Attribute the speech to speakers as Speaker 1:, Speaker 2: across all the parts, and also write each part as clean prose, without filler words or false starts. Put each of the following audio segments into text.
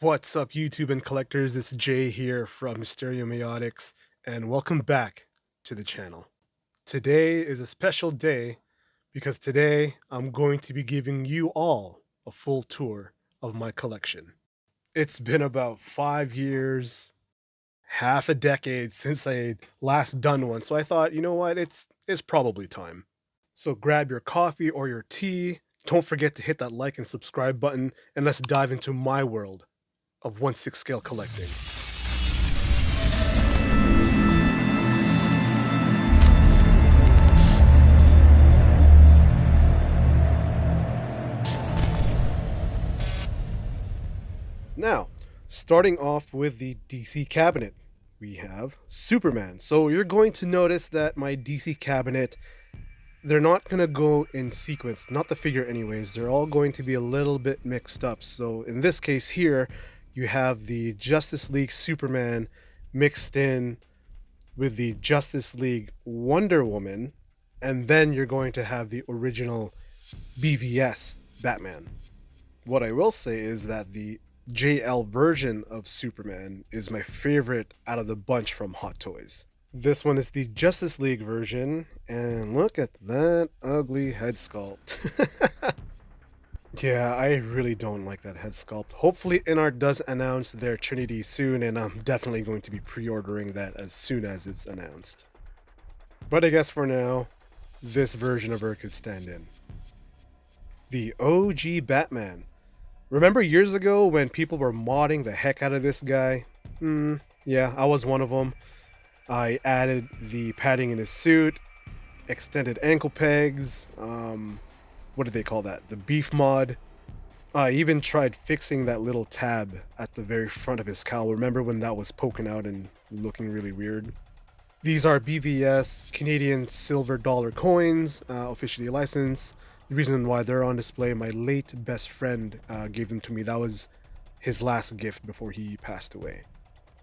Speaker 1: What's up, YouTube and collectors? It's Jay here from Mysterio Meotics, and welcome back to the channel. Today is a special day because today I'm going to be giving you all a full tour of my collection. It's been about 5 years, half a decade since I last done one, so I thought, you know what, it's probably time. So grab your coffee or your tea. Don't forget to hit that like and subscribe button, and let's dive into my world of 1/6 scale collecting. Now, starting off with the DC cabinet, we have Superman. So you're going to notice that my DC cabinet, they're not going to go in sequence, not the figure anyways. They're all going to be a little bit mixed up. So in this case here, you have the Justice League Superman mixed in with the Justice League Wonder Woman, and then you're going to have the original BVS Batman. What I will say is that the JL version of Superman is my favorite out of the bunch from Hot Toys. This one is the Justice League version, and look at that ugly head sculpt. Yeah, I really don't like that head sculpt. Hopefully InArt does announce their Trinity soon, and I'm definitely going to be pre-ordering that as soon as it's announced. But I guess for now, this version of her could stand in. The OG Batman. Remember years ago when people were modding the heck out of this guy? Yeah, I was one of them. I added the padding in his suit, extended ankle pegs, what do they call that? The beef mod. I even tried fixing that little tab at the very front of his cowl. Remember when that was poking out and looking really weird? These are BVS Canadian silver dollar coins, officially licensed. The reason why they're on display, my late best friend gave them to me. That was his last gift before he passed away.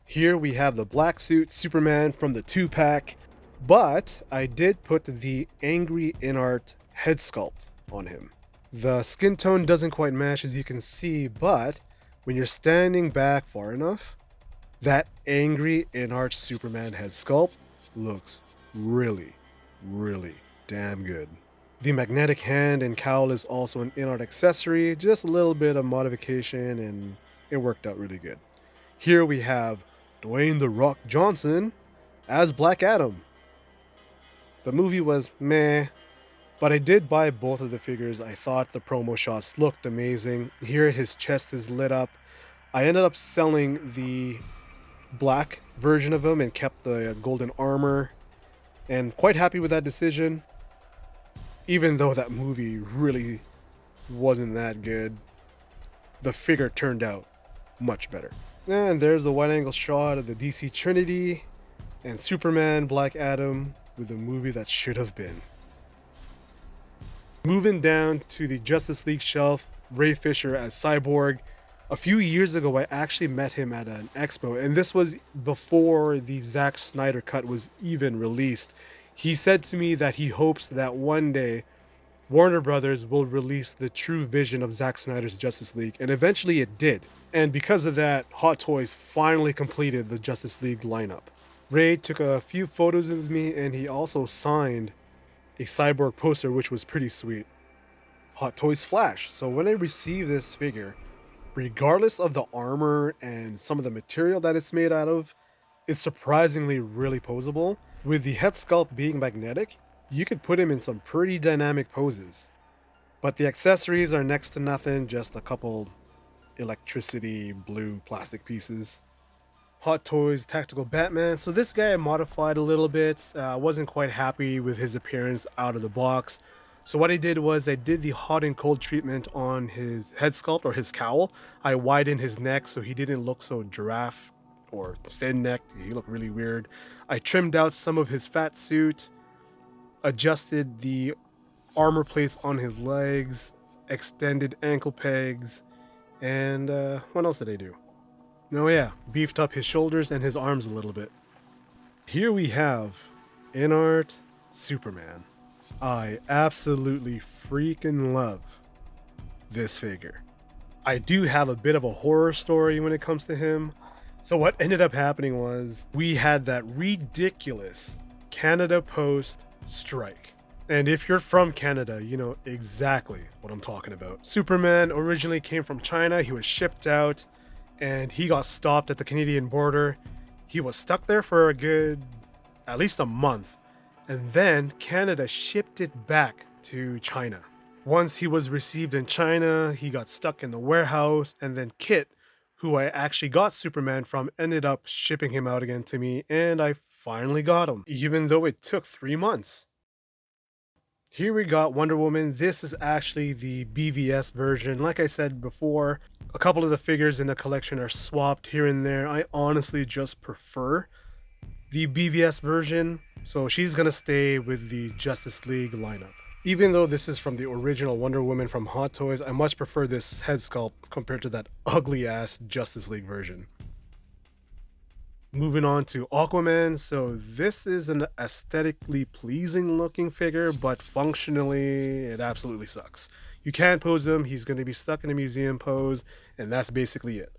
Speaker 1: Here we have the black suit Superman from the 2-pack, but I did put the angry InArt head sculpt on him. The skin tone doesn't quite match, as you can see, but when you're standing back far enough, that angry InArt Superman head sculpt looks really, really damn good. The magnetic hand and cowl is also an InArt accessory, just a little bit of modification, and it worked out really good. Here we have Dwayne "The Rock" Johnson as Black Adam. The movie was meh, but I did buy both of the figures. I thought the promo shots looked amazing. Here his chest is lit up. I ended up selling the black version of him and kept the golden armor, and quite happy with that decision. Even though that movie really wasn't that good, the figure turned out much better. And there's the wide angle shot of the DC Trinity and Superman, Black Adam, with the movie that should have been. Moving down to the Justice League shelf, Ray Fisher as Cyborg. A few years ago, I actually met him at an expo, and this was before the Zack Snyder cut was even released. He said to me that he hopes that one day Warner Brothers will release the true vision of Zack Snyder's Justice League, and eventually it did. And because of that, Hot Toys finally completed the Justice League lineup. Ray took a few photos with me, and he also signed a Cyborg poster, which was pretty sweet. Hot Toys Flash. So when I received this figure, regardless of the armor and some of the material that it's made out of, it's surprisingly really posable. With the head sculpt being magnetic, you could put him in some pretty dynamic poses. But the accessories are next to nothing, just a couple electricity blue plastic pieces. Hot Toys Tactical Batman. So this guy I modified a little bit. I wasn't quite happy with his appearance out of the box. So what I did was I did the hot and cold treatment on his head sculpt or his cowl. I widened his neck so he didn't look so giraffe or thin necked. He looked really weird. I trimmed out some of his fat suit, adjusted the armor plates on his legs, extended ankle pegs, and what else did I do? Oh yeah, beefed up his shoulders and his arms a little bit. Here we have InArt Superman. I absolutely freaking love this figure. I do have a bit of a horror story when it comes to him. So what ended up happening was we had that ridiculous Canada Post strike. And if you're from Canada, you know exactly what I'm talking about. Superman originally came from China. He was shipped out and he got stopped at the Canadian border. He was stuck there for a good, at least a month. And then Canada shipped it back to China. Once he was received in China, he got stuck in the warehouse, and then Kit, who I actually got Superman from, ended up shipping him out again to me, and I finally got him, even though it took 3 months. Here we got Wonder Woman. This is actually the BVS version. Like I said before, a couple of the figures in the collection are swapped here and there. I honestly just prefer the BVS version, so she's gonna stay with the Justice League lineup. Even though this is from the original Wonder Woman from Hot Toys, I much prefer this head sculpt compared to that ugly ass Justice League version. Moving on to Aquaman. So this is an aesthetically pleasing looking figure, but functionally it absolutely sucks. You can't pose him, he's going to be stuck in a museum pose, and that's basically it.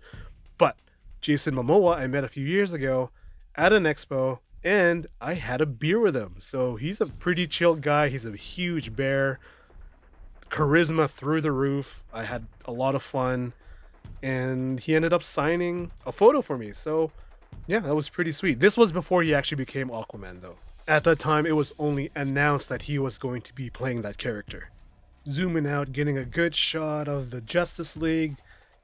Speaker 1: But Jason Momoa I met a few years ago at an expo, and I had a beer with him. So he's a pretty chilled guy. He's a huge bear, charisma through the roof. I had a lot of fun, and he ended up signing a photo for me. So yeah, that was pretty sweet. This was before he actually became Aquaman, though. At that time, it was only announced that he was going to be playing that character. Zooming out, getting a good shot of the Justice League.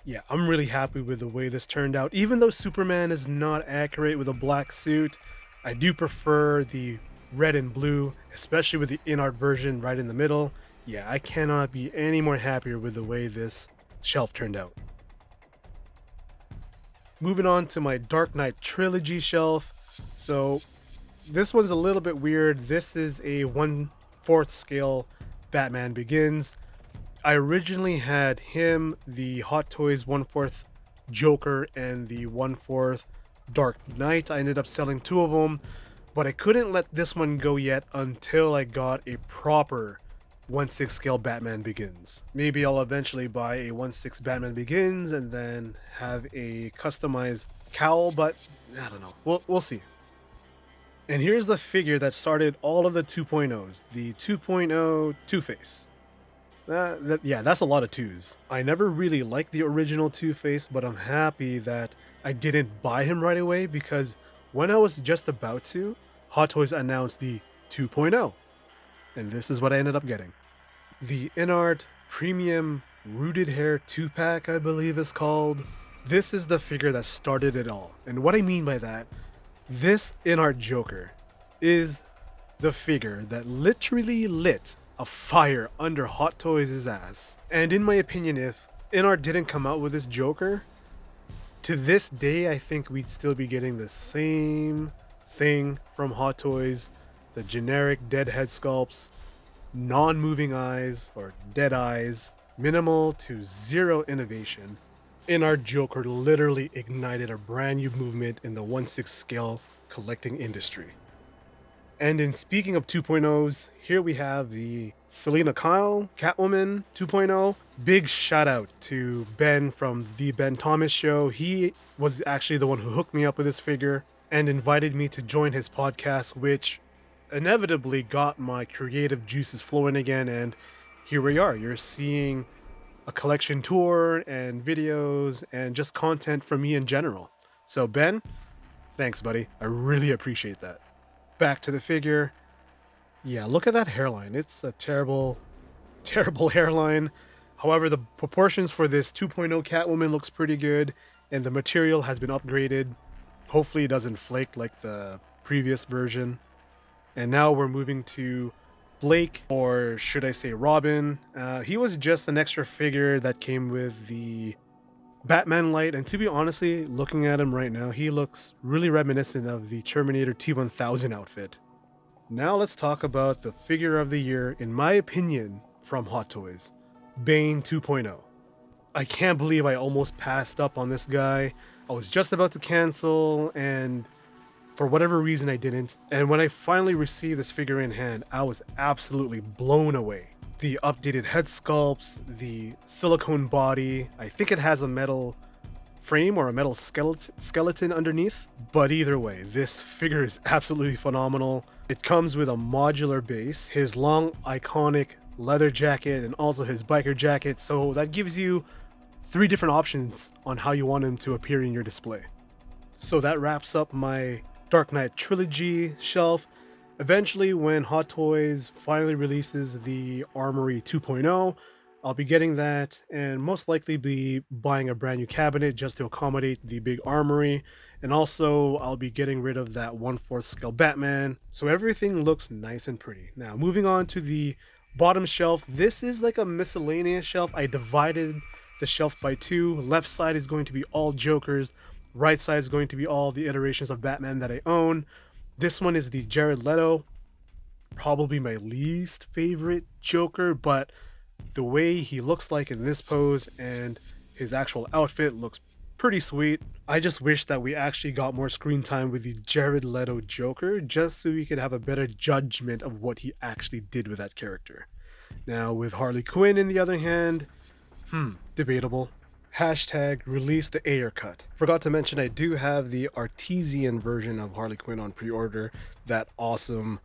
Speaker 1: Yeah, I'm really happy with the way this turned out. Even though Superman is not accurate with a black suit, I do prefer the red and blue, especially with the InArt version right in the middle. Yeah, I cannot be any more happier with the way this shelf turned out. Moving on to my Dark Knight Trilogy shelf. So this one's a little bit weird. This is a 1/4 scale Batman Begins. I originally had him, the Hot Toys 1/4 Joker, and the 1/4 Dark Knight. I ended up selling two of them, but I couldn't let this one go yet until I got a proper 1/6 scale Batman Begins. Maybe I'll eventually buy a 1/6 Batman Begins and then have a customized cowl, but I don't know. We'll see. And here's the figure that started all of the 2.0s, the 2.0 Two-Face. Yeah, that's a lot of twos. I never really liked the original Two-Face, but I'm happy that I didn't buy him right away, because when I was just about to, Hot Toys announced the 2.0. And this is what I ended up getting. The InArt Premium Rooted Hair 2-pack, I believe it's called. This is the figure that started it all. And what I mean by that, this InArt Joker is the figure that literally lit a fire under Hot Toys' ass. And in my opinion, if InArt didn't come out with this Joker, to this day I think we'd still be getting the same thing from Hot Toys. The generic dead head sculpts, non-moving eyes or dead eyes, minimal to zero innovation. InArt Joker literally ignited a brand new movement in the 1/6 scale collecting industry. And in speaking of 2.0s, here we have the Selena Kyle Catwoman 2.0. Big shout out to Ben from the Ben Thomas Show. He was actually the one who hooked me up with this figure and invited me to join his podcast, which inevitably got my creative juices flowing again, and here we are. You're seeing a collection tour and videos and just content from me in general. So Ben, thanks buddy, I really appreciate that. Back to the figure. Yeah, look at that hairline. It's a terrible hairline. However, the proportions for this 2.0 Catwoman looks pretty good, and the material has been upgraded. Hopefully it doesn't flake like the previous version. And now we're moving to Blake, or should I say Robin. He was just an extra figure that came with the Batman light, and to be honestly, looking at him right now, he looks really reminiscent of the Terminator T-1000 outfit. Now let's talk about the figure of the year, in my opinion, from Hot Toys, Bane 2.0. I can't believe I almost passed up on this guy. I was just about to cancel, and for whatever reason I didn't. And when I finally received this figure in hand, I was absolutely blown away. The updated head sculpts, the silicone body. I think it has a metal frame or a metal skeleton underneath. But either way, this figure is absolutely phenomenal. It comes with a modular base, his long iconic leather jacket, and also his biker jacket. So that gives you 3 different options on how you want him to appear in your display. So that wraps up my Dark Knight Trilogy shelf. Eventually, when Hot Toys finally releases the Armory 2.0, I'll be getting that and most likely be buying a brand new cabinet just to accommodate the big armory. And also, I'll be getting rid of that 1/4 scale Batman. So everything looks nice and pretty. Now, moving on to the bottom shelf. This is like a miscellaneous shelf. I divided the shelf by 2. Left side is going to be all Jokers. Right side is going to be all the iterations of Batman that I own. This one is the Jared Leto, probably my least favorite Joker, but the way he looks like in this pose and his actual outfit looks pretty sweet. I just wish that we actually got more screen time with the Jared Leto Joker, just so we could have a better judgment of what he actually did with that character. Now, with Harley Quinn, in the other hand, debatable. Hashtag release the Ayer cut. Forgot to mention I do have the artesian version of Harley Quinn on pre-order. That awesome,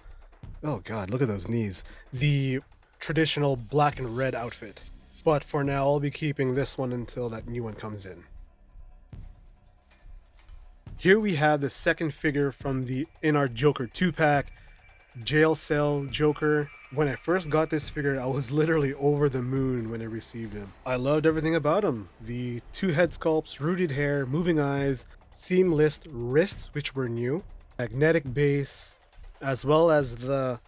Speaker 1: oh god, look at those knees. The traditional black and red outfit. But for now, I'll be keeping this one until that new one comes in. Here we have the second figure from the InArt Joker 2-pack, Jail Cell Joker. When I first got this figure, I was literally over the moon when I received him. I loved everything about him. The 2 head sculpts, rooted hair, moving eyes, seamless wrists, which were new, magnetic base, as well as the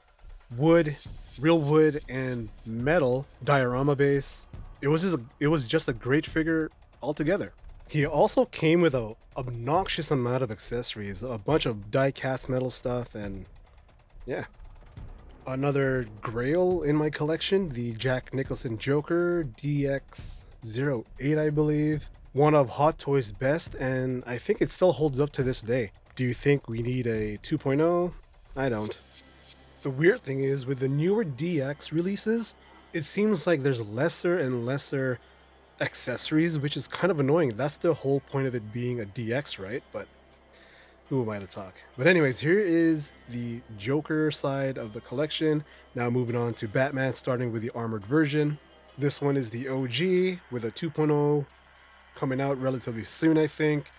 Speaker 1: wood, real wood and metal diorama base. It was just a great figure altogether. He also came with a obnoxious amount of accessories, a bunch of die-cast metal stuff, and yeah. Another grail in my collection, the Jack Nicholson Joker DX08, I believe. One of Hot Toys' best, and I think it still holds up to this day. Do you think we need a 2.0? I don't. The weird thing is, with the newer DX releases, it seems like there's lesser and lesser accessories, which is kind of annoying. That's the whole point of it being a DX, right? But who am I to talk? But anyways, here is the Joker side of the collection. Now moving on to Batman, starting with the armored version. This one is the OG with a 2.0 coming out relatively soon, I think.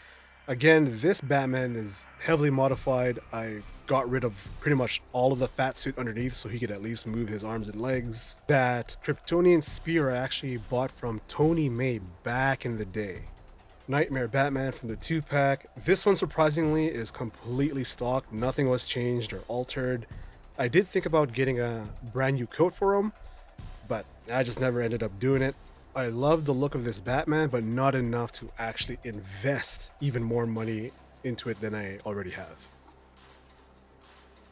Speaker 1: Again, this Batman is heavily modified. I got rid of pretty much all of the fat suit underneath so he could at least move his arms and legs. That Kryptonian spear I actually bought from Tony May back in the day. Nightmare Batman from the 2-pack. This one surprisingly is completely stock. Nothing was changed or altered. I did think about getting a brand new coat for him, but I just never ended up doing it. I love the look of this Batman, but not enough to actually invest even more money into it than I already have.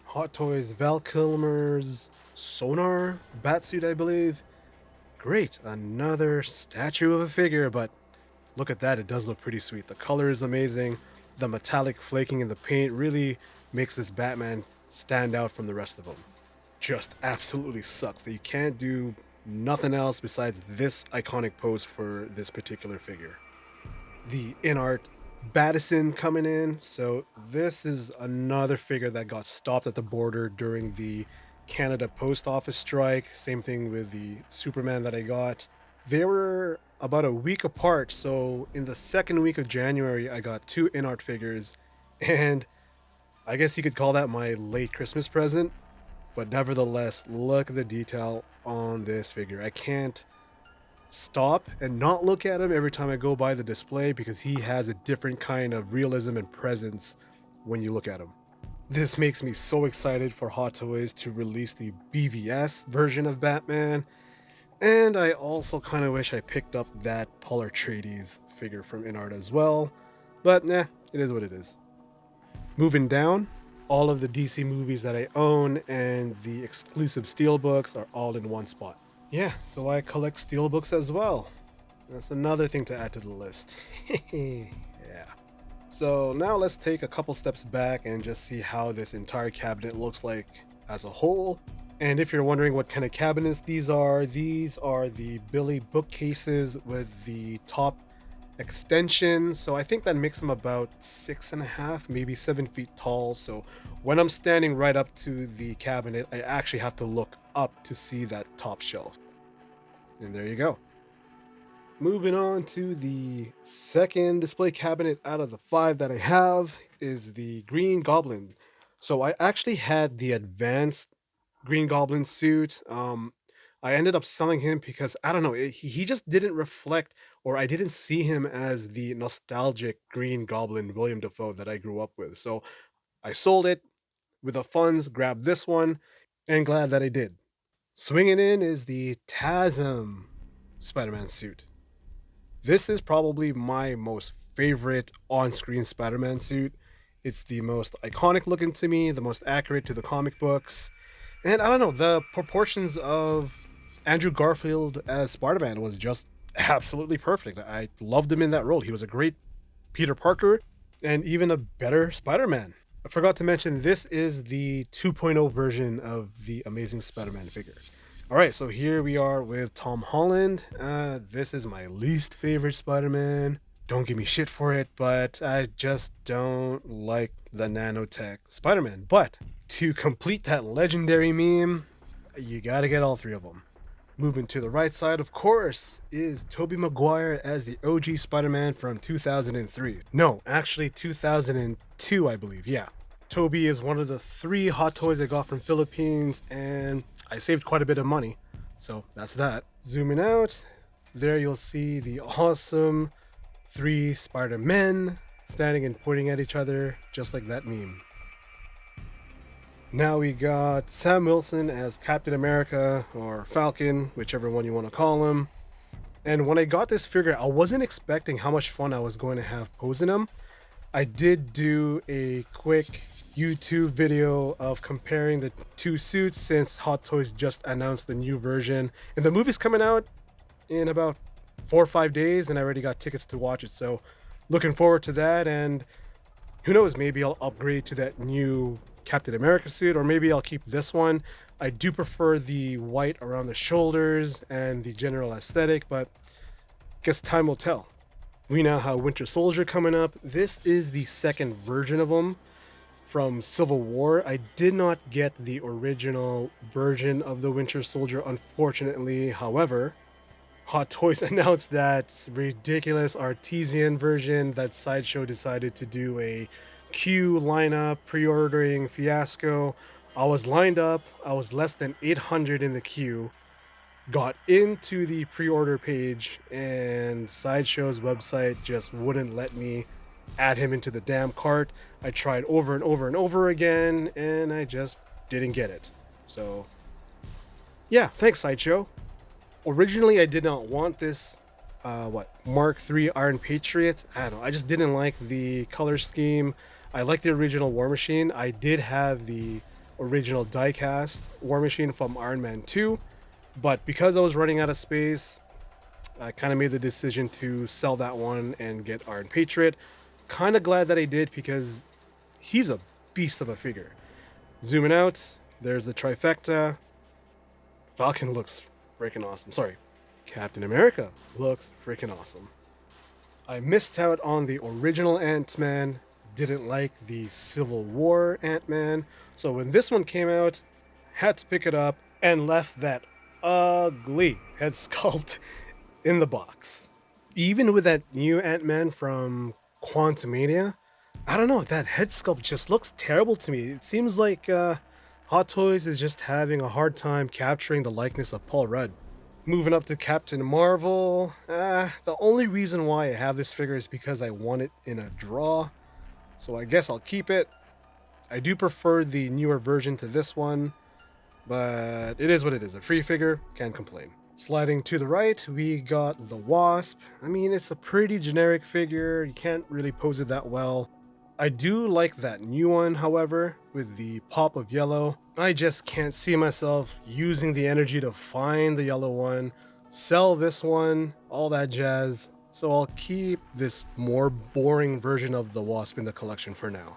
Speaker 1: Hot Toys Val Kilmer's Sonar Batsuit, I believe. Great, another statue of a figure, but look at that, it does look pretty sweet. The color is amazing. The metallic flaking in the paint really makes this Batman stand out from the rest of them. Just absolutely sucks that you can't do nothing else besides this iconic pose for this particular figure. The InArt Battison coming in. So this is another figure that got stopped at the border during the Canada Post Office strike. Same thing with the Superman that I got. They were about a week apart, so in the second week of January I got 2 InArt figures, and I guess you could call that my late Christmas present. But nevertheless, look at the detail on this figure. I can't stop and not look at him every time I go by the display because he has a different kind of realism and presence when you look at him. This makes me so excited for Hot Toys to release the BVS version of Batman. And I also kind of wish I picked up that Paul Atreides figure from InArt as well. But nah, it is what it is. Moving down, all of the DC movies that I own and the exclusive steelbooks are all in one spot. Yeah, so I collect steelbooks as well. That's another thing to add to the list. Yeah. So now let's take a couple steps back and just see how this entire cabinet looks like as a whole. And if you're wondering what kind of cabinets these are the Billy bookcases with the top extension. So I think that makes them about 6.5, maybe 7 feet tall. So when I'm standing right up to the cabinet, I actually have to look up to see that top shelf. And there you go. Moving on to the second display cabinet out of the five that I have is the Green Goblin. So I actually had the advanced Green Goblin suit. I ended up selling him because I don't know, he just didn't reflect, or I didn't see him as the nostalgic Green Goblin William Dafoe that I grew up with. So I sold it with the funds, grabbed this one, and glad that I did. Swinging in is the TASM Spider-Man suit. This is probably my most favorite on-screen Spider-Man suit. It's the most iconic looking to me, the most accurate to the comic books. And I don't know, the proportions of Andrew Garfield as Spider-Man was just absolutely perfect. I loved him in that role. He was a great Peter Parker and even a better Spider-Man. I forgot to mention this is the 2.0 version of the Amazing Spider-Man figure. All right, so here we are with Tom Holland. This is my least favorite Spider-Man. Don't give me shit for it, but I just don't like the nanotech Spider-Man. But to complete that legendary meme, you gotta get all three of them. Moving to the right side, of course, is Tobey Maguire as the OG Spider-Man from 2003. No, actually 2002, I believe. Yeah. Toby is one of the 3 hot toys I got from Philippines, and I saved quite a bit of money. So that's that. Zooming out, there you'll see the awesome 3 Spider-Men standing and pointing at each other, just like that meme. Now we got Sam Wilson as Captain America, or Falcon, whichever one you want to call him. And when I got this figure, I wasn't expecting how much fun I was going to have posing him. I did do a quick YouTube video of comparing the 2 suits since Hot Toys just announced the new version. And the movie's coming out in about 4 or 5 days, and I already got tickets to watch it. So looking forward to that, and who knows, maybe I'll upgrade to that new Captain America suit, or maybe I'll keep this one. I do prefer the white around the shoulders and the general aesthetic, but guess time will tell. We now have Winter Soldier coming up. This is the second version of him from Civil War. I did not get the original version of the Winter Soldier, unfortunately. However, Hot Toys announced that ridiculous artesian version that Sideshow decided to do a queue lineup pre-ordering fiasco. I was lined up, I was less than 800 in the queue, got into the pre-order page, and Sideshow's website just wouldn't let me add him into the damn cart. I tried over and over and over again, and I just didn't get it. So yeah, thanks Sideshow. Originally I did not want this Mark III Iron Patriot. I don't know, I just didn't like the color scheme. I like the original War Machine. I did have the original diecast War Machine from Iron Man 2, but because I was running out of space, I kind of made the decision to sell that one and get Iron Patriot. Kind of glad that I did because he's a beast of a figure. Zooming out, there's the trifecta. Falcon looks freaking awesome. Sorry, Captain America looks freaking awesome. I missed out on the original Ant-Man, didn't like the Civil War Ant-Man, so when this one came out, had to pick it up and left that ugly head sculpt in the box. Even with that new Ant-Man from Quantumania, I don't know, that head sculpt just looks terrible to me. It seems like Hot Toys is just having a hard time capturing the likeness of Paul Rudd. Moving up to Captain Marvel, the only reason why I have this figure is because I won it in a draw, so I guess I'll keep it. I do prefer the newer version to this one, but it is what it is. A free figure, can't complain. Sliding to the right, we got the Wasp. I mean, it's a pretty generic figure. You can't really pose it that well. I do like that new one, however, with the pop of yellow. I just can't see myself using the energy to find the yellow one, sell this one, all that jazz. So I'll keep this more boring version of the Wasp in the collection for now.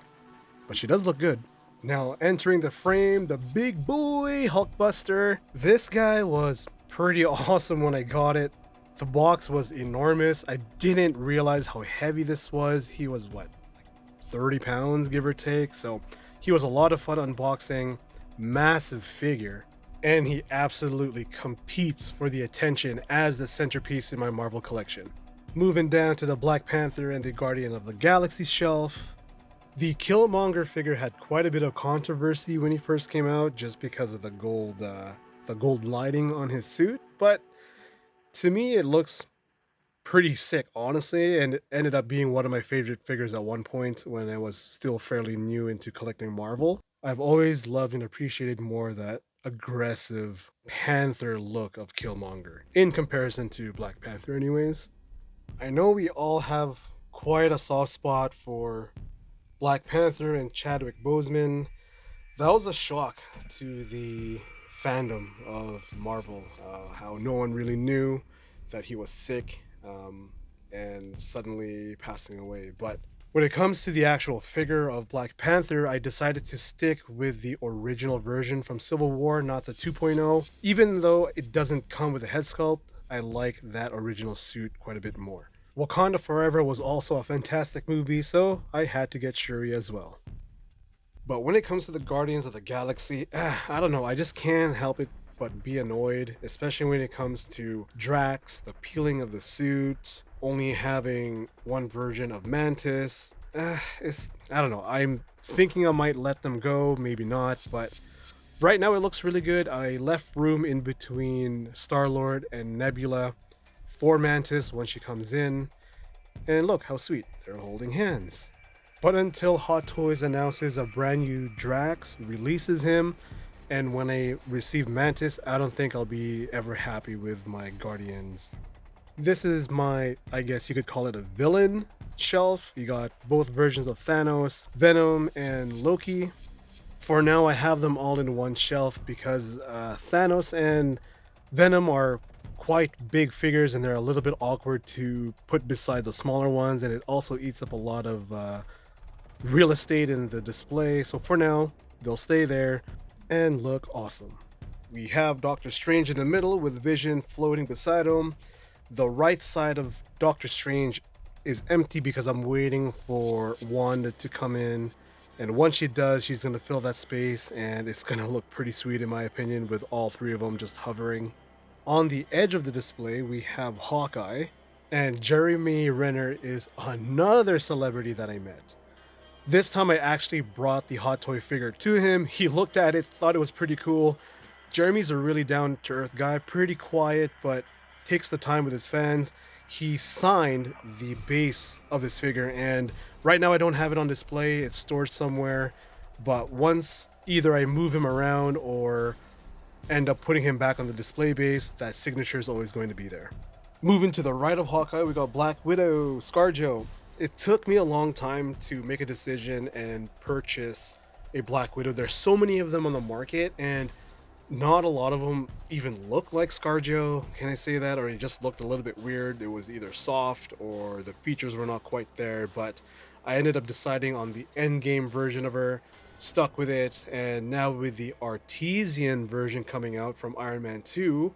Speaker 1: But she does look good. Now entering the frame, the big boy Hulkbuster. This guy was pretty awesome when I got it. The box was enormous. I didn't realize how heavy this was. He was what, 30 pounds, give or take. So he was a lot of fun unboxing. Massive figure. And he absolutely competes for the attention as the centerpiece in my Marvel collection. Moving down to the Black Panther and the Guardian of the Galaxy shelf. The Killmonger figure had quite a bit of controversy when he first came out, just because of the gold lighting on his suit. But to me, it looks pretty sick, honestly, and it ended up being one of my favorite figures at one point when I was still fairly new into collecting Marvel. I've always loved and appreciated more that aggressive Panther look of Killmonger in comparison to Black Panther, anyways. I know we all have quite a soft spot for Black Panther and Chadwick Boseman. That was a shock to the fandom of Marvel, how no one really knew that he was sick and suddenly passing away. But when it comes to the actual figure of Black Panther, I decided to stick with the original version from Civil War, not the 2.0. Even though it doesn't come with a head sculpt, I like that original suit quite a bit more. Wakanda Forever was also a fantastic movie, so I had to get Shuri as well. But when it comes to the Guardians of the Galaxy, I don't know, I just can't help it but be annoyed, especially when it comes to Drax, the peeling of the suit, only having one version of Mantis. I don't know, I'm thinking I might let them go, maybe not, but right now it looks really good. I left room in between Star-Lord and Nebula for Mantis when she comes in. And look how sweet, they're holding hands. But until Hot Toys announces a brand new Drax, releases him, and when I receive Mantis, I don't think I'll be ever happy with my Guardians. This is my, I guess you could call it a villain shelf. You got both versions of Thanos, Venom, and Loki. For now, I have them all in one shelf because Thanos and Venom are quite big figures and they're a little bit awkward to put beside the smaller ones, and it also eats up a lot of real estate in the display. So for now, they'll stay there and look awesome. We have Doctor Strange in the middle with Vision floating beside him. The right side of Doctor Strange is empty because I'm waiting for Wanda to come in. And once she does, she's going to fill that space, and it's going to look pretty sweet, in my opinion, with all three of them just hovering. On the edge of the display, we have Hawkeye, and Jeremy Renner is another celebrity that I met. This time I actually brought the Hot Toy figure to him. He looked at it, thought it was pretty cool. Jeremy's a really down-to-earth guy, pretty quiet, but takes the time with his fans. He signed the base of this figure, and right now I don't have it on display. It's stored somewhere, but once either I move him around or end up putting him back on the display base, that signature is always going to be there. Moving to the right of Hawkeye, we got Black Widow, ScarJo. It took me a long time to make a decision and purchase a Black Widow. There's so many of them on the market, and not a lot of them even look like ScarJo. Can I say that? Or it just looked a little bit weird. It was either soft or the features were not quite there, but I ended up deciding on the endgame version of her, stuck with it, and now with the artesian version coming out from Iron Man 2,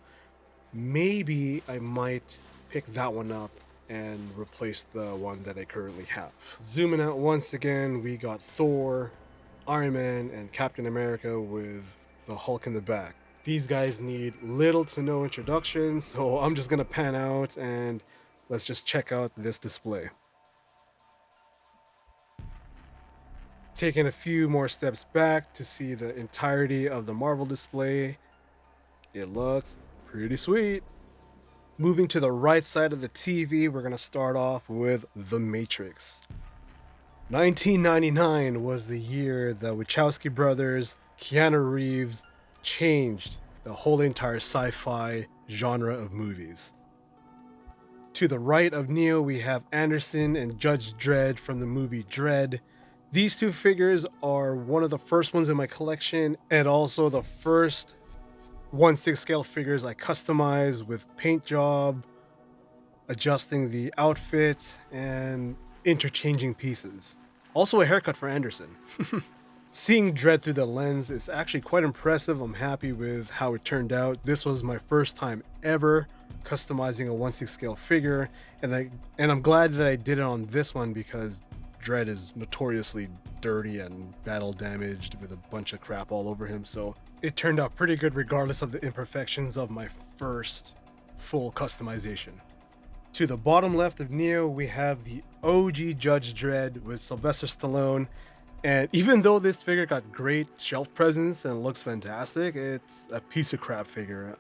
Speaker 1: maybe I might pick that one up and replace the one that I currently have. Zooming out once again, we got Thor, Iron Man, and Captain America with the Hulk in the back. These guys need little to no introduction, so I'm just gonna pan out and let's just check out this display. Taking a few more steps back to see the entirety of the Marvel display. It looks pretty sweet. Moving to the right side of the TV, we're gonna start off with The Matrix. 1999 was the year the Wachowski brothers, Keanu Reeves, changed the whole entire sci-fi genre of movies. To the right of Neo, we have Anderson and Judge Dredd from the movie Dredd. These two figures are one of the first ones in my collection, and also the first 1/6 scale figures I customized with paint job, adjusting the outfit, and interchanging pieces. Also a haircut for Anderson. Seeing Dredd through the lens is actually quite impressive. I'm happy with how it turned out. This was my first time ever customizing a 1/6 scale figure, and I'm glad that I did it on this one because Dredd is notoriously dirty and battle damaged with a bunch of crap all over him. So it turned out pretty good regardless of the imperfections of my first full customization. To the bottom left of Neo, we have the OG Judge Dredd with Sylvester Stallone. And even though this figure got great shelf presence and looks fantastic, it's a piece of crap figure.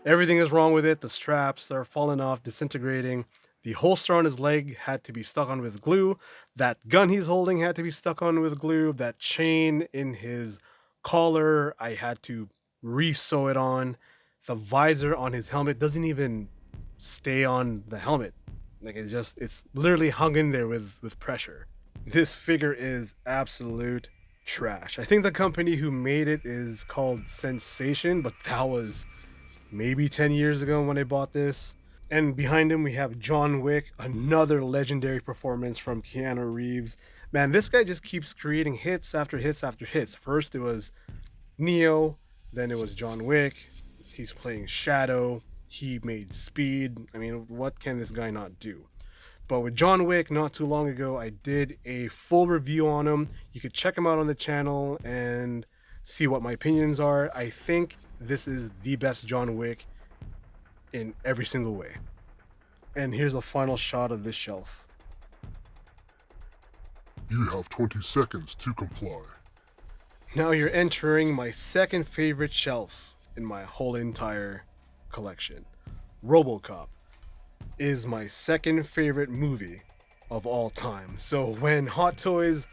Speaker 1: Everything is wrong with it. The straps are falling off, disintegrating. The holster on his leg had to be stuck on with glue. That gun he's holding had to be stuck on with glue. That chain in his collar, I had to re-sew it on. The visor on his helmet doesn't even stay on the helmet. Like it's literally hung in there with pressure. This figure is absolute trash. I think the company who made it is called Sensation, but that was maybe 10 years ago when I bought this. And behind him we have John Wick, another legendary performance from Keanu Reeves. Man, this guy just keeps creating hits after hits after hits. First it was Neo, then it was John Wick. He's playing Shadow. He made Speed. I mean, what can this guy not do? But with John Wick, not too long ago, I did a full review on him. You could check him out on the channel and see what my opinions are. I think this is the best John Wick in every single way. And here's a final shot of this shelf.
Speaker 2: You have 20 seconds to comply.
Speaker 1: Now you're entering my second favorite shelf in my whole entire collection. RoboCop is my second favorite movie of all time. So when Hot Toys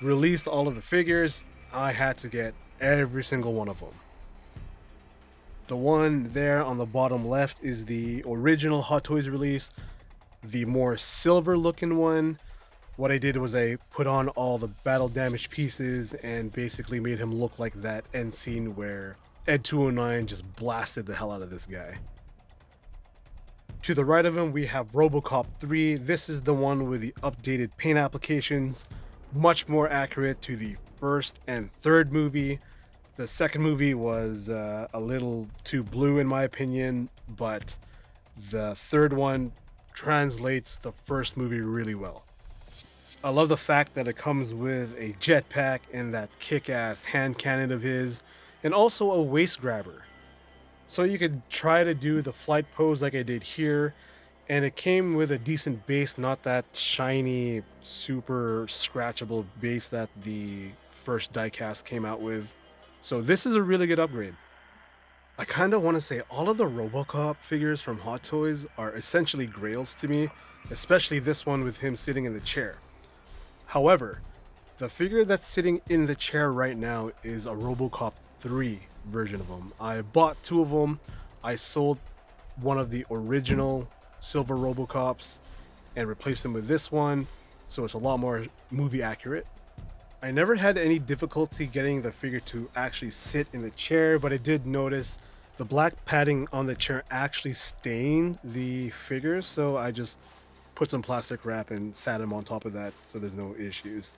Speaker 1: released all of the figures, I had to get every single one of them. The one there on the bottom left is the original Hot Toys release, the more silver looking one. What I did was I put on all the battle damaged pieces and basically made him look like that end scene where Ed 209 just blasted the hell out of this guy. To the right of him, we have RoboCop 3. This is the one with the updated paint applications, much more accurate to the first and third movie. The second movie was a little too blue in my opinion, but the third one translates the first movie really well. I love the fact that it comes with a jetpack and that kick-ass hand cannon of his, and also a waist grabber. So you could try to do the flight pose like I did here, and it came with a decent base, not that shiny, super scratchable base that the first diecast came out with. So this is a really good upgrade. I kind of want to say all of the RoboCop figures from Hot Toys are essentially grails to me, especially this one with him sitting in the chair. However, the figure that's sitting in the chair right now is a RoboCop 3 version of him. I bought two of them. I sold one of the original silver RoboCops and replaced them with this one, so it's a lot more movie accurate. I never had any difficulty getting the figure to actually sit in the chair, but I did notice the black padding on the chair actually stained the figure, so I just put some plastic wrap and sat him on top of that so there's no issues.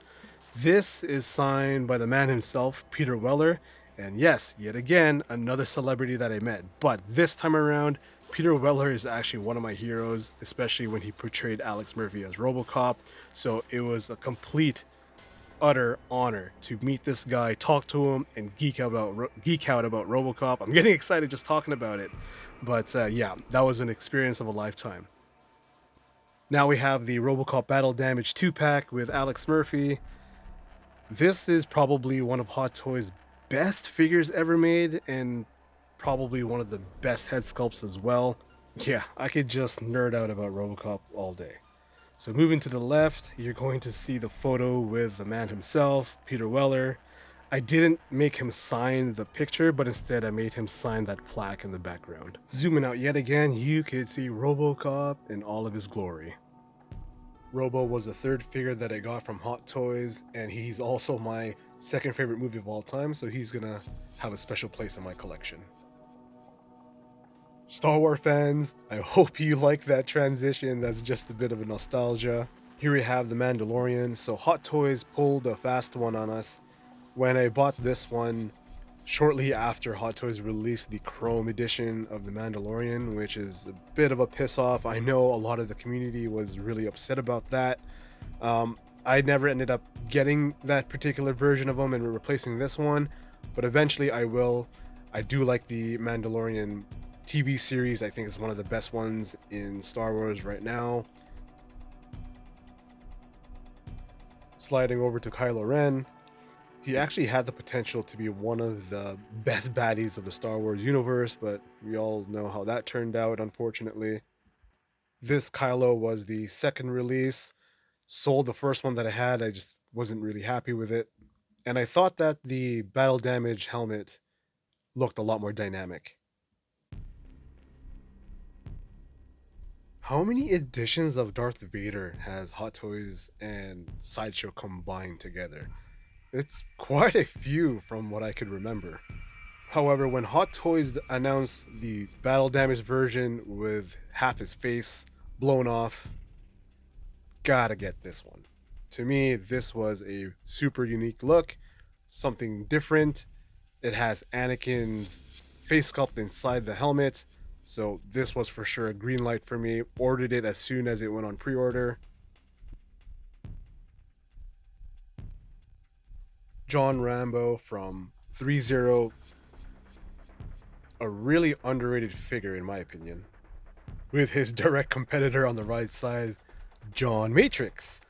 Speaker 1: This is signed by the man himself, Peter Weller, and yes, yet again, another celebrity that I met. But this time around, Peter Weller is actually one of my heroes, especially when he portrayed Alex Murphy as RoboCop. So it was a complete, utter honor to meet this guy, talk to him, and geek out about RoboCop. I'm getting excited just talking about it. But yeah, that was an experience of a lifetime. Now we have the RoboCop Battle Damage 2-pack with Alex Murphy. This is probably one of Hot Toys' best figures ever made, and probably one of the best head sculpts as well. Yeah, I could just nerd out about RoboCop all day. So moving to the left, you're going to see the photo with the man himself, Peter Weller. I didn't make him sign the picture, but instead I made him sign that plaque in the background. Zooming out yet again, you could see RoboCop in all of his glory. Robo was the third figure that I got from Hot Toys, and he's also my second favorite movie of all time, so he's gonna have a special place in my collection. Star Wars fans, I hope you like that transition. That's just a bit of a nostalgia. Here we have the Mandalorian. So Hot Toys pulled a fast one on us When I bought this one shortly after Hot Toys released the Chrome edition of The Mandalorian, which is a bit of a piss off. I know a lot of the community was really upset about that. I never ended up getting that particular version of them and replacing this one, but eventually I will. I do like the Mandalorian TV series. I think it's one of the best ones in Star Wars right now. Sliding over to Kylo Ren. He actually had the potential to be one of the best baddies of the Star Wars universe, but we all know how that turned out, unfortunately. This Kylo was the second release. Sold the first one that I had. I just wasn't really happy with it. And I thought that the battle damage helmet looked a lot more dynamic. How many editions of Darth Vader has Hot Toys and Sideshow combined together? It's quite a few from what I could remember. However, when Hot Toys announced the battle damage version with half his face blown off, gotta get this one. To me, this was a super unique look, something different. It has Anakin's face sculpt inside the helmet, so this was for sure a green light for me. Ordered it as soon as it went on pre-order. John Rambo from ThreeZero, a really underrated figure in my opinion, with his direct competitor on the right side, John Matrix.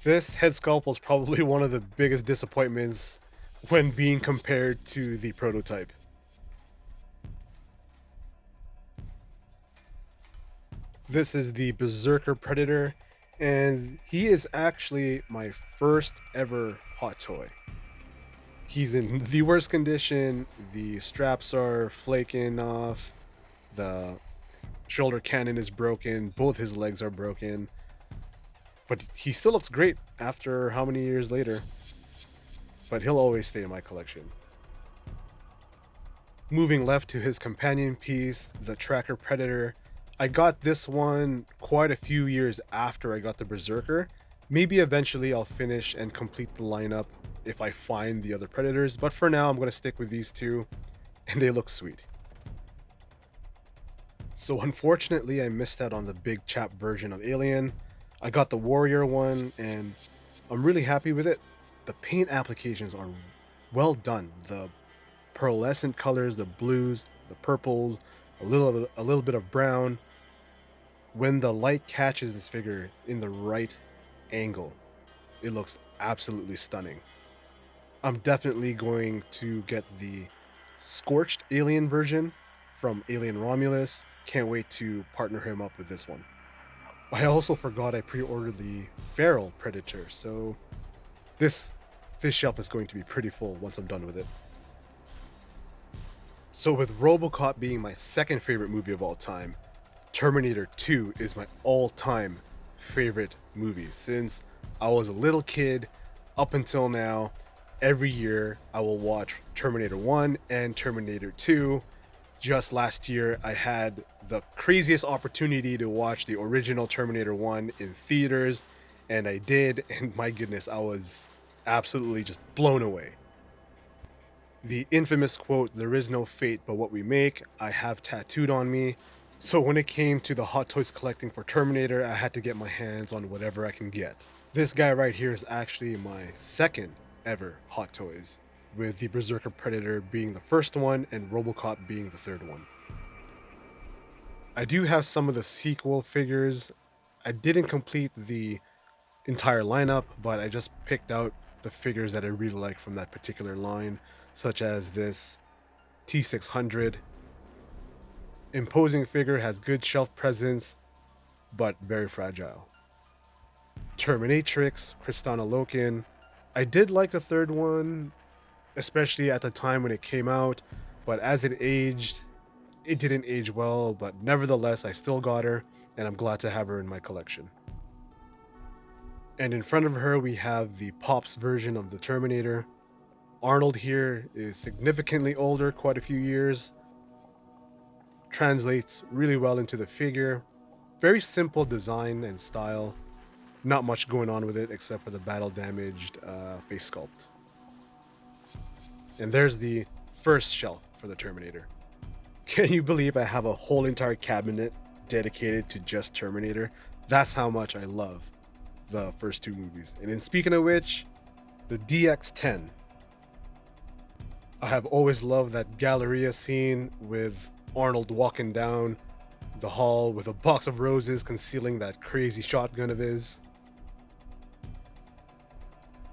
Speaker 1: This head sculpt was probably one of the biggest disappointments when being compared to the prototype. This is the Berserker Predator, and he is actually my first ever hot toy. He's in the worst condition. The straps are flaking off. The shoulder cannon is broken. Both his legs are broken. But he still looks great after how many years later. But he'll always stay in my collection. Moving left to his companion piece, the Tracker Predator. I got this one quite a few years after I got the Berserker. Maybe eventually I'll finish and complete the lineup if I find the other Predators, but for now I'm going to stick with these two, and they look sweet. So unfortunately I missed out on the big chap version of Alien. I got the Warrior one, and I'm really happy with it. The paint applications are well done. The pearlescent colors, the blues, the purples, a little bit of brown. When the light catches this figure in the right angle, it looks absolutely stunning. I'm definitely going to get the scorched alien version from Alien Romulus. Can't wait to partner him up with this one. I also forgot I pre-ordered the feral Predator, so this shelf is going to be pretty full once I'm done with it. So with RoboCop being my second favorite movie of all time, Terminator 2 is my all-time favorite movie. Since I was a little kid up until now, every year I will watch Terminator 1 and Terminator 2. Just last year I had the craziest opportunity to watch the original Terminator 1 in theaters, and I did, and my goodness, I was absolutely just blown away. The infamous quote, "There is no fate but what we make," I have tattooed on me. So when it came to the Hot Toys collecting for Terminator, I had to get my hands on whatever I can get. This guy right here is actually my second ever Hot Toys, with the Berserker Predator being the first one and RoboCop being the third one. I do have some of the sequel figures. I didn't complete the entire lineup, but I just picked out the figures that I really like from that particular line, such as this T600. Imposing figure, has good shelf presence, but very fragile. Terminatrix, Kristana Loken. I did like the third one, especially at the time when it came out, but as it aged, it didn't age well, but nevertheless, I still got her, and I'm glad to have her in my collection. And in front of her, we have the Pops version of the Terminator. Arnold here is significantly older, quite a few years. Translates really well into the figure. Very simple design and style. Not much going on with it except for the battle damaged face sculpt. And there's the first shelf for the Terminator. Can you believe I have a whole entire cabinet dedicated to just Terminator? That's how much I love the first two movies. And then speaking of which, the DX10. I have always loved that Galleria scene with Arnold walking down the hall with a box of roses concealing that crazy shotgun of his.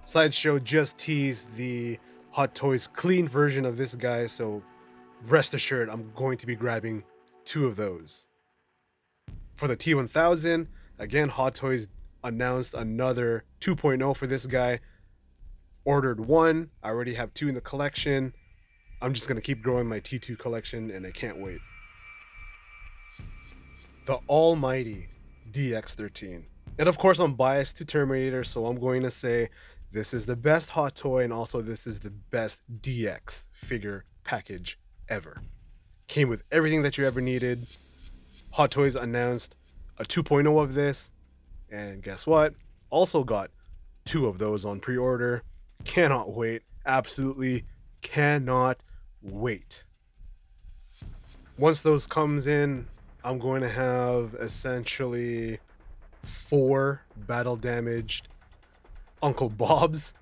Speaker 1: Sideshow just teased the Hot Toys clean version of this guy, so rest assured I'm going to be grabbing two of those. For the T1000, again, Hot Toys announced another 2.0 for this guy. Ordered one, I already have two in the collection. I'm just going to keep growing my T2 collection and I can't wait. The almighty DX13. And of course, I'm biased to Terminator, so I'm going to say this is the best Hot Toy and also this is the best DX figure package ever. Came with everything that you ever needed. Hot Toys announced a 2.0 of this, and guess what? Also got two of those on pre-order. Cannot wait. Absolutely cannot wait. Once those comes in, I'm going to have essentially 4 battle damaged Uncle Bobs,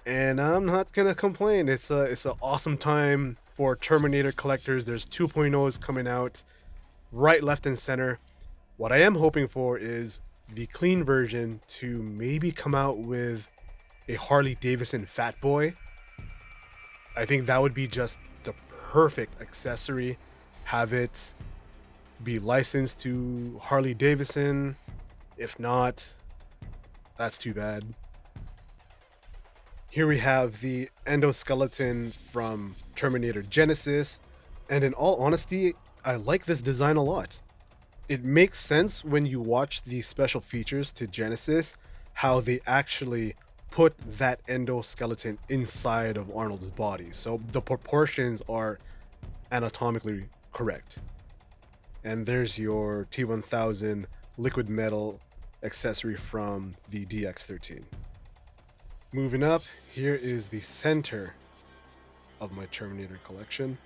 Speaker 1: and I'm not gonna complain. It's an awesome time for Terminator collectors. There's 2.0s coming out right, left, and center. What I am hoping for is the clean version to maybe come out with a Harley Davidson Fat Boy. I think that would be just the perfect accessory. Have it be licensed to Harley Davidson. If not, that's too bad. Here we have the endoskeleton from Terminator Genesis, and in all honesty, I like this design a lot. It makes sense when you watch the special features to Genesis, how they actually put that endoskeleton inside of Arnold's body. So the proportions are anatomically correct. And there's your T1000 liquid metal accessory from the DX13. Moving up, here is the center of my Terminator collection.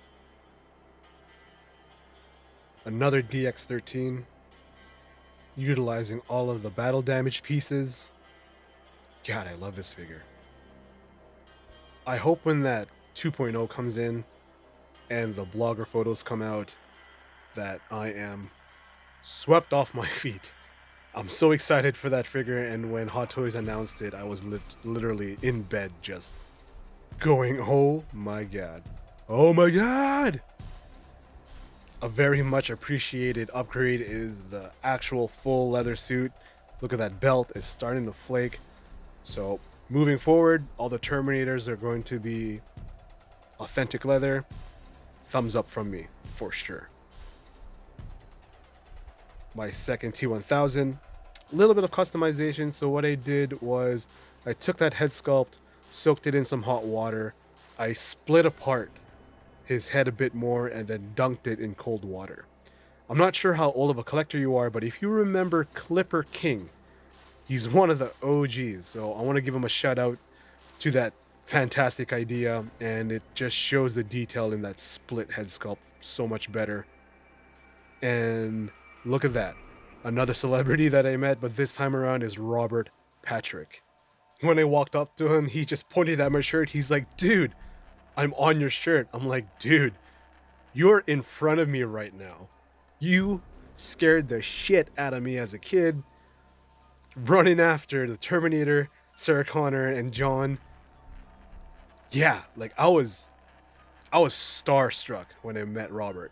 Speaker 1: Another DX13, utilizing all of the battle damage pieces. God, I love this figure. I hope when that 2.0 comes in and the blogger photos come out that I am swept off my feet. I'm so excited for that figure, and when Hot Toys announced it, I was literally in bed just going, oh my god. Oh my god! A very much appreciated upgrade is the actual full leather suit. Look at that belt, it's starting to flake. So moving forward, all the Terminators are going to be authentic leather. Thumbs up from me, for sure. My second T1000, a little bit of customization. So what I did was I took that head sculpt, soaked it in some hot water. I split apart his head a bit more and then dunked it in cold water. I'm not sure how old of a collector you are, but if you remember Clipper King, he's one of the OGs. So I want to give him a shout out to that fantastic idea, and it just shows the detail in that split head sculpt so much better. And look at that. Another celebrity that I met, but this time around is Robert Patrick. When I walked up to him, he just pointed at my shirt. He's like, dude, I'm on your shirt. I'm like, dude, you're in front of me right now. You scared the shit out of me as a kid, running after the Terminator, Sarah Connor, and John. Yeah, like I was starstruck when I met Robert.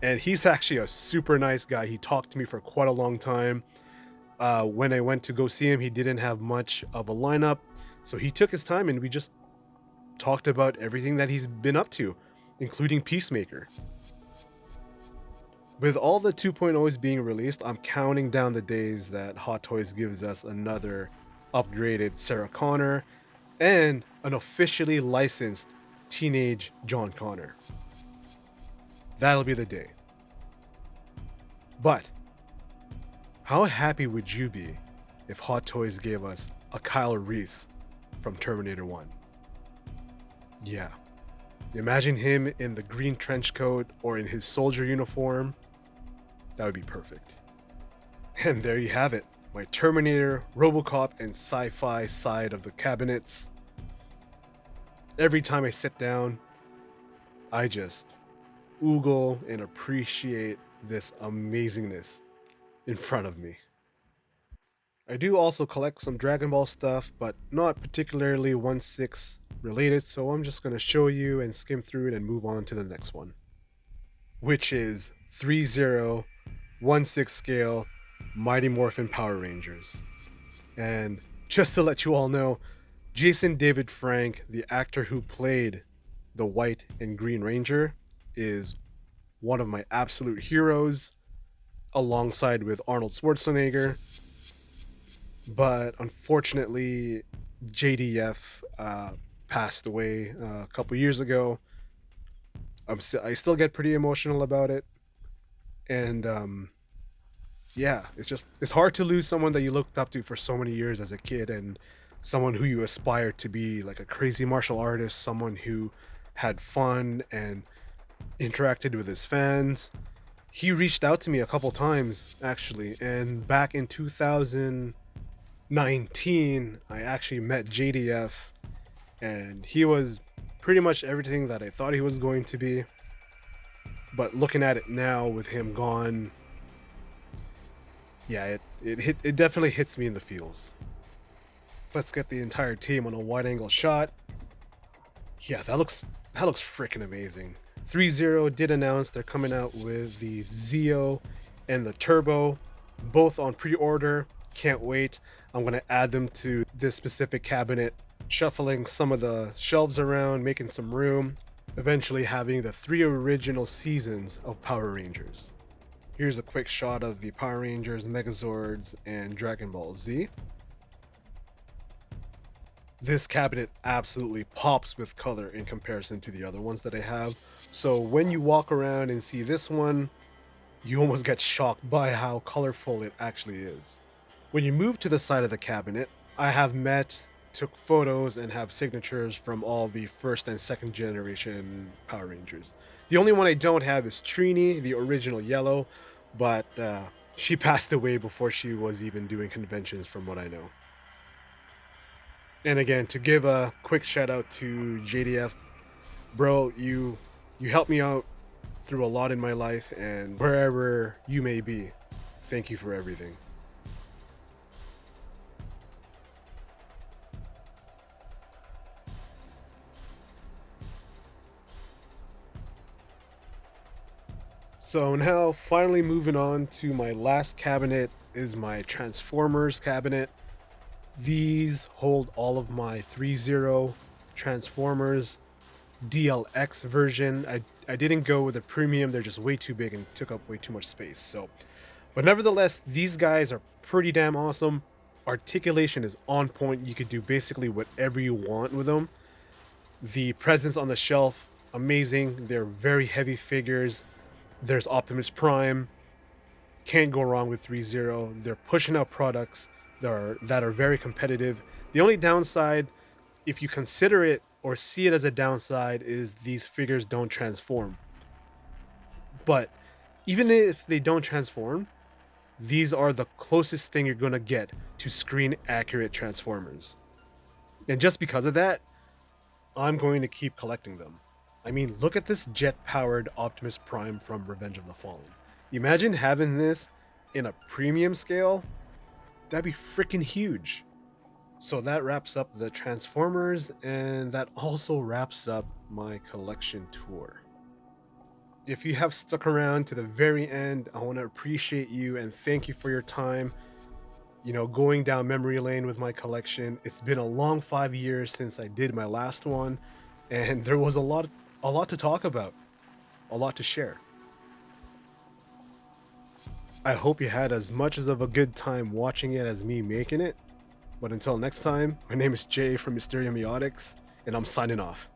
Speaker 1: And he's actually a super nice guy. He talked to me for quite a long time. When I went to go see him, he didn't have much of a lineup. So he took his time and we just talked about everything that he's been up to, including Peacemaker. With all the 2.0s being released, I'm counting down the days that Hot Toys gives us another upgraded Sarah Connor and an officially licensed teenage John Connor. That'll be the day. But how happy would you be if Hot Toys gave us a Kyle Reese from Terminator 1? Yeah. Imagine him in the green trench coat or in his soldier uniform. That would be perfect. And there you have it. My Terminator, RoboCop, and Sci-Fi side of the cabinets. Every time I sit down, I just oogle and appreciate this amazingness in front of me. I do also collect some Dragon Ball stuff, but not particularly 1/6 related, so I'm just going to show you and skim through it and move on to the next one, which is 3/0 1/6 scale Mighty Morphin Power Rangers. And just to let you all know, Jason David Frank, the actor who played the White and Green Ranger, is one of my absolute heroes, alongside with Arnold Schwarzenegger. But unfortunately, JDF passed away a couple years ago. I still get pretty emotional about it, and yeah, it's hard to lose someone that you looked up to for so many years as a kid, and someone who you aspire to be like a crazy martial artist, someone who had fun and interacted with his fans. He reached out to me a couple times actually, and back in 2019, I actually met JDF, and he was pretty much everything that I thought he was going to be. But looking at it now with him gone, yeah, it definitely hits me in the feels. Let's get the entire team on a wide angle shot. Yeah, that looks freaking amazing. 3/0 did announce they're coming out with the Zeo and the Turbo, both on pre-order. Can't wait. I'm gonna add them to this specific cabinet, shuffling some of the shelves around, making some room, eventually having the 3 original seasons of Power Rangers. Here's a quick shot of the Power Rangers, Megazords, and Dragon Ball Z. This cabinet absolutely pops with color in comparison to the other ones that I have. So when you walk around and see this one, you almost get shocked by how colorful it actually is. When you move to the side of the cabinet, I have met, took photos, and have signatures from all the first and second generation Power Rangers. The only one I don't have is Trini, the original yellow, but she passed away before she was even doing conventions, from what I know. And again, to give a quick shout out to JDF, bro, you helped me out through a lot in my life, and wherever you may be, thank you for everything. So now, finally moving on to my last cabinet is my Transformers cabinet. These hold all of my 3/0 Transformers DLX version. I didn't go with a premium, they're just way too big and took up way too much space. So, but nevertheless, these guys are pretty damn awesome. Articulation is on point. You could do basically whatever you want with them. The presence on the shelf, amazing. They're very heavy figures. There's Optimus Prime. Can't go wrong with 3/0. They're pushing out products that are very competitive. The only downside, if you consider it or see it as a downside, is these figures don't transform. But even if they don't transform, these are the closest thing you're going to get to screen accurate Transformers. And just because of that, I'm going to keep collecting them. I mean, look at this jet powered Optimus Prime from Revenge of the Fallen. Imagine having this in a premium scale. That'd be freaking huge. So that wraps up the Transformers, and that also wraps up my collection tour. If you have stuck around to the very end, I want to appreciate you and thank you for your time. Going down memory lane with my collection. It's been a long 5 years since I did my last one, and there was a lot to talk about, a lot to share. I hope you had as much of a good time watching it as me making it. But until next time, my name is Jay from Mysterium Meotics, and I'm signing off.